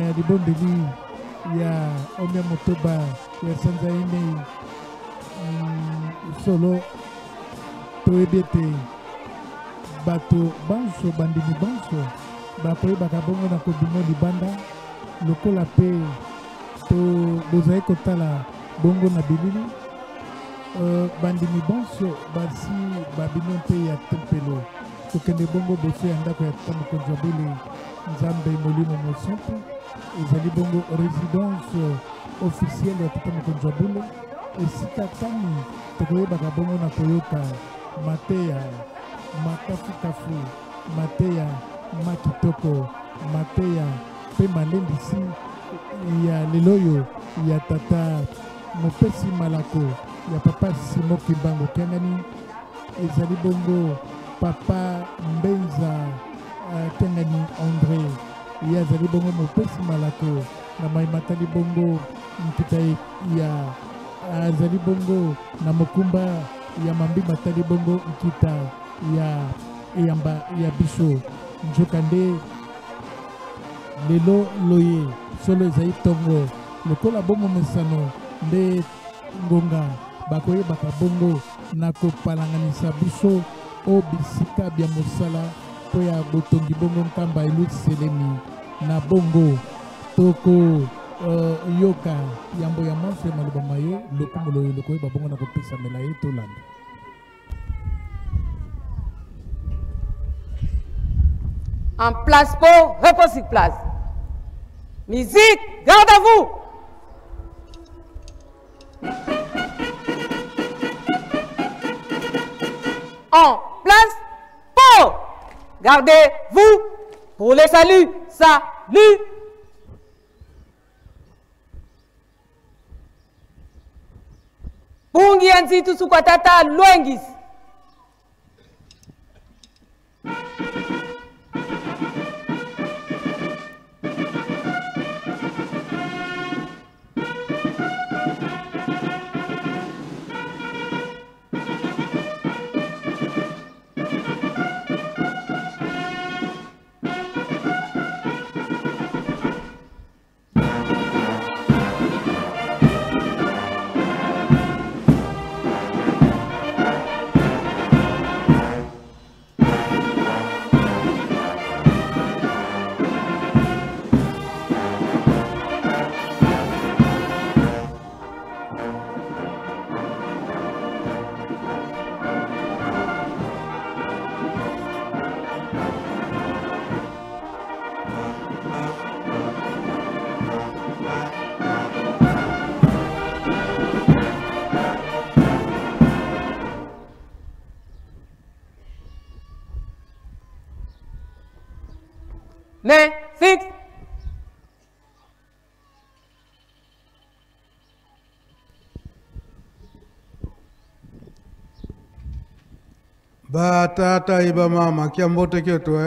ya libondeli ya omia motoba ya sanza ine solo toyebi ete bato banso bandimi banso bakoyebaka bongo na kobima libanda lokola pe to bozali kotala bongo na bilili bandimi banso basi babino mpe ya tempelo kokende bongo boso ya ndako ya tata mokonzi ya bule nzambe molimo mosantu ezali bongo résidence officielle ya tata mokonzi ya bule esika tani tokoyebaka bongo na koyoka mateya makafukafu mateya makitoko mateya mpe malendisi ya lelo oyo ya tata mopesi malako ya papa Simo Kimbangu kengani ezali bongo papa Mbenza kengani André ye azali bongo mopesi malako na maimatali bongo nkita ya azali bongo na mokumba ya mambi matali bongo nkita ya eyamba ya biso nzoka nde lelo loye solo ezali tongo lokola bongo mesano nde ngonga bakoyebaka bongo na kopalanganisa biso o bisika bya mosala po ya botongi bongo nkamba eluselemi na bongo toko yoka yambo ya mwasi ya maloba maye lokumu loyo lokoyeba bongo na kopesa mela ye tolanda. En place pour repos sur place. Musique, garde à vous. En place pour. Gardez-vous pour le salut. Salut. Pungi anzi tusukwatata luengis. Mais fixe. Ba tata iba mama kiambote kyetu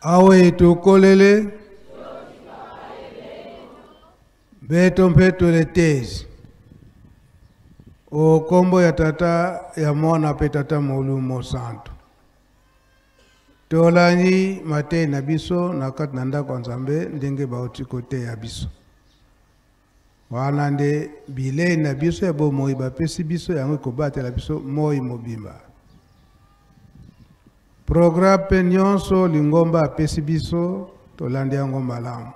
awe tukolele beto mpetu letezi o kombo ya tata ya mwana pe tata molumo santo tolani mate na biso na kati na ndako nzambe ndenge bauti kote ya biso wana nde bile na biso ya bomoi bapesi biso yango kobatela biso moi mobimba programme nyonso lingomba apesi biso tolandi yango malamu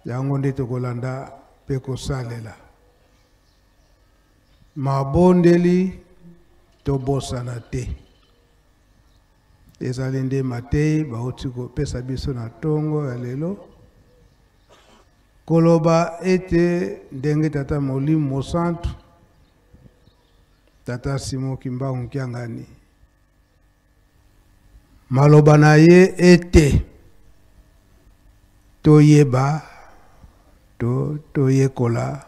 yango nde tokolanda pe kosalela mabondeli tobosana te ezali nde matei bauti kopesa biso na tongo ya lelo koloba ete ndenge tata molimo mosantu tata Simo Kimbangu Nkiangani maloba na ye ete toyeba toyekola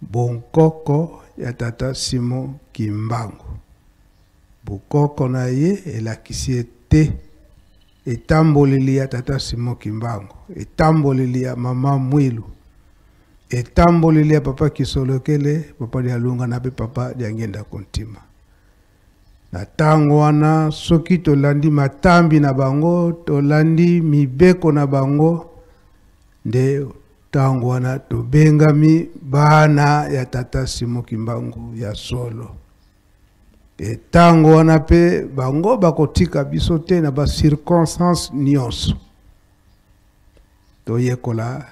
bonkoko ya tata Simo Kimbangu bukoko na ye elakisi ete etamboleli ya tata Simo Kimbangu etamboleli ya mama Mwilu etamboleli ya papa Kisolokele papa Dialunga na pe papa Diangenda Kontima na tango wana soki tolandi matambi na bango tolandi mibeko na bango nde tango wana tobengami bana ya tata Simon Kimbangu ya solo. E tango wana pe bango bakotika biso te na ba circonstance nyonso. Toyekola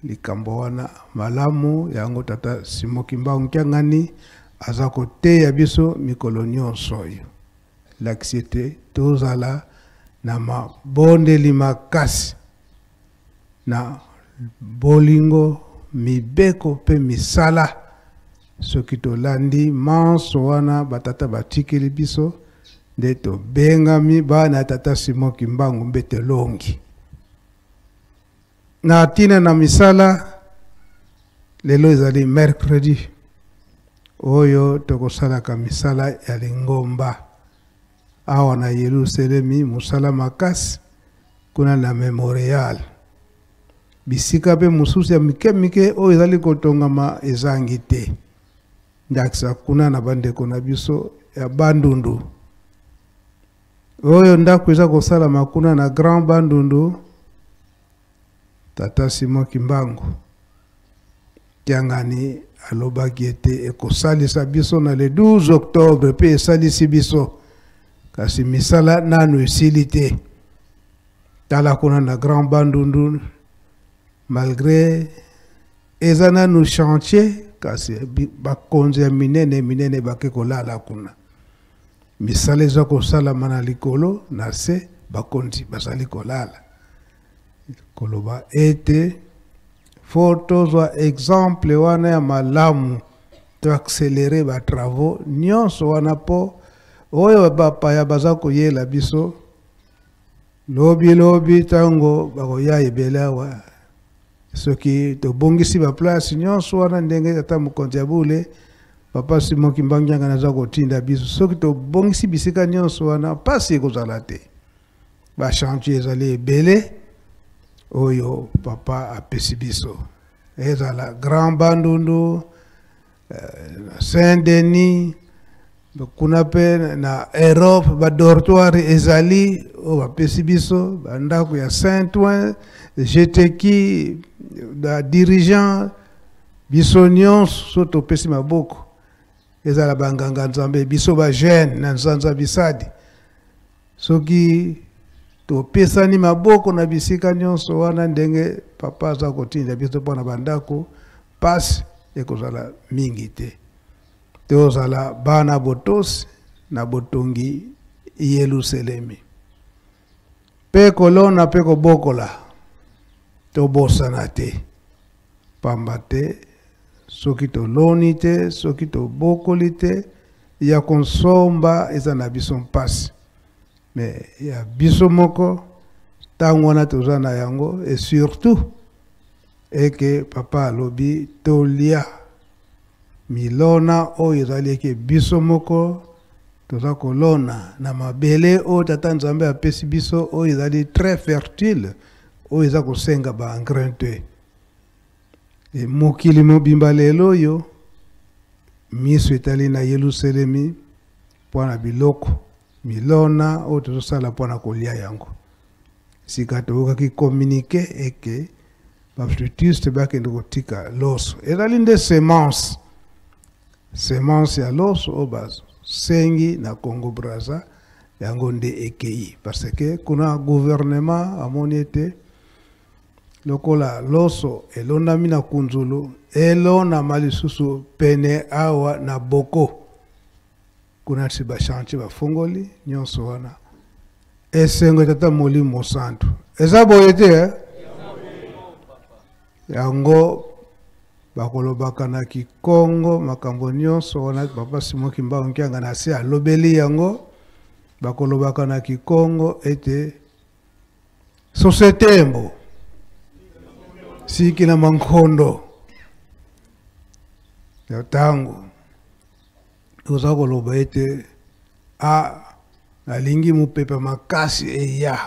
likambo wana malamu yango tata Simon Kimbangu kiangani aza koteya biso mikolo nyonso oyo. Laksite tozala na mabondeli makasi na bolingo mibeko pe misala soki tolandi manso wana batata batikeli biso nde tobengami bana tata Simon Kimbangu mbete longi. Na tina na misala lelo ezali mercredi oyo tokosalaka misala ya lingomba awa na Yerusalemi musala makasi kuna na memorial bisika pe mususu ya mike oyo ezali kotongama ezangi te ndakisa kuna na bandeko na biso ya Bandundu oyo ndako eza kosala makuna na Grand Bandundu tata Simon Kimbangu kiangani alobaki ete ekosalisa biso na le 12 octobre pe esalisi biso kasi misala nanu esili te tala kuna na Grand Bandundu malgré eza nanu chantier kasi bakonzi ya minene bake kolala kuna misala eza kosalama na likolo na se bakonzi basali kolala koloba ete tozwa exemple wana ya malamu to accélérer ba travaux nyonso wana po oyo bapaya baza koyela biso lobi tango bakoya ebele awa soki tobongisi ba place nyonso wana ndenge ata mokonzi ya bule papa Simon Kimbangu naza kotinda biso soki tobongisi bisika nyonso wana pasi ekozala te ba chantier ezali ebele oyo papa apesi biso ezala Grand Bandundu Saint-Denis kuna pe na Europe ba dortoir ezali o bapesi biso bandako ya Saint-Ouen jeteki da dirigeant biso nyonso topesi maboko ezala banganga nzambe biso ba jeune na nzanza bisadi soki topesani maboko na bisika nyonso wana ndenge papa aza kotinda biso mpona bandako pasi ekozala mingi te tozala bana botosi na botongi Yerusalemi pe kolona pe kobokola tobosana te pamba te soki toloni te soki tobokoli te ya konsomba eza na biso mpasi mais ya biso moko tango wana toza na yango et surtout eke papa alobi tolia milona oyo ezali eke biso moko toza kolona na mabele oyo tata nzambe apesi biso oyo ezali très fertile oyo eza kosenga ba engrais te e mokili mobimba lelo oyo miso etali na Yerusalemi mpona biloko milona oyo tozosala mpona kolia yango sika tokokaki communiqué eke bafutiste bakende kotika loso ezali nde semence ya loso oyo basengi na Congo Brazza yango nde ekei parce que kuna gouvernement amoni ete lokola loso elondami na kunzulu elona malisusu pene awa na boko kuna si bachantier bafongoli nyonso wana esengo tata Molimo Santu eza boye te yango bakolobaka na Kikongo makambo nyonso wana papa Simon Kimbangu nkianga na se alobeli yango bakolobaka na Kikongo ete société mbo siki na mankondo ya tango oza koloba ete nalingi mopepe makasi eya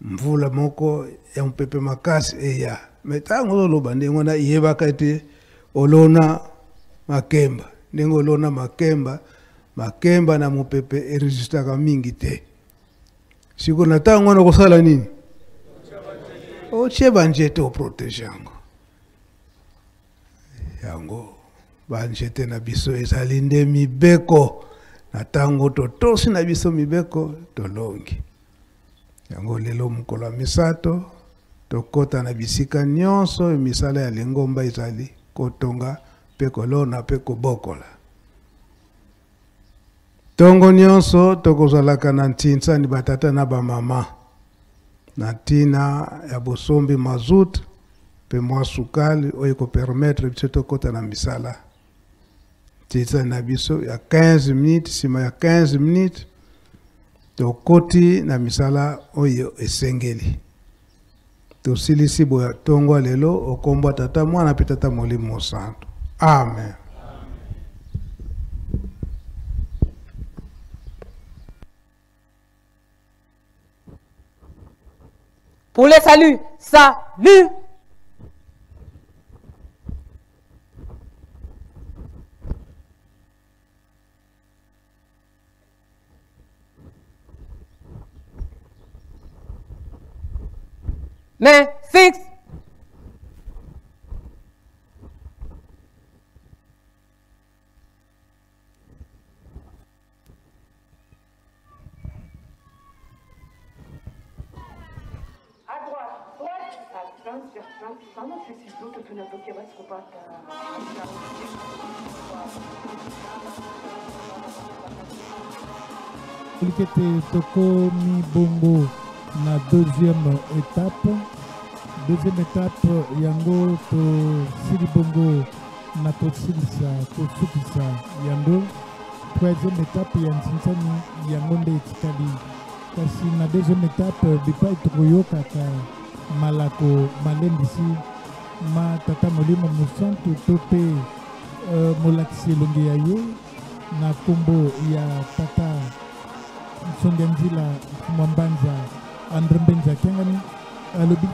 mvula moko ya mopepe makasi eya me tango ozoloba ndenge wana yebaka ete olona makemba ndenge olona makemba makemba na mopepe eresistaka mingi te. Siko na ntango wana kosala nini? Otie banjete oprotege yango. Yango banjete na biso ezali nde mibeko na ntango totosi na biso mibeko tolongi. Yango lelo mokolo ya misato tokota na bisika nyonso misala ya lingomba ezali kotonga mpe kolona mpe kobokola. Tongo nyonso tokozalaka na ntinsa ni batata na bamama na ntina ya bosombi mazut mpe mwa sukali oyo kopermettre biso tokota na misala. Ntinsa na biso ya 15 minutes, sima ya 15 minutes tokoti na misala oyo esengeli. Tosilisi boya tongo lelo okombo tata mwana pe tata molimo santo. Amen. Pour le salut, salut. Main fixe. Likete toko mi bongo na deuxième étape. Deuxième étape yango to sili bongo na to silisa to sukisa yango. Troisième étape yansinsani yango nde etikali. Kasi na deuxième étape bipai tokoyokaka malako malendisi ma tata molimo mosantu to pe molakisi elongi ya ye na kombo ya tata Songenzila Mwambanza Andre Mbenza Kengani alobi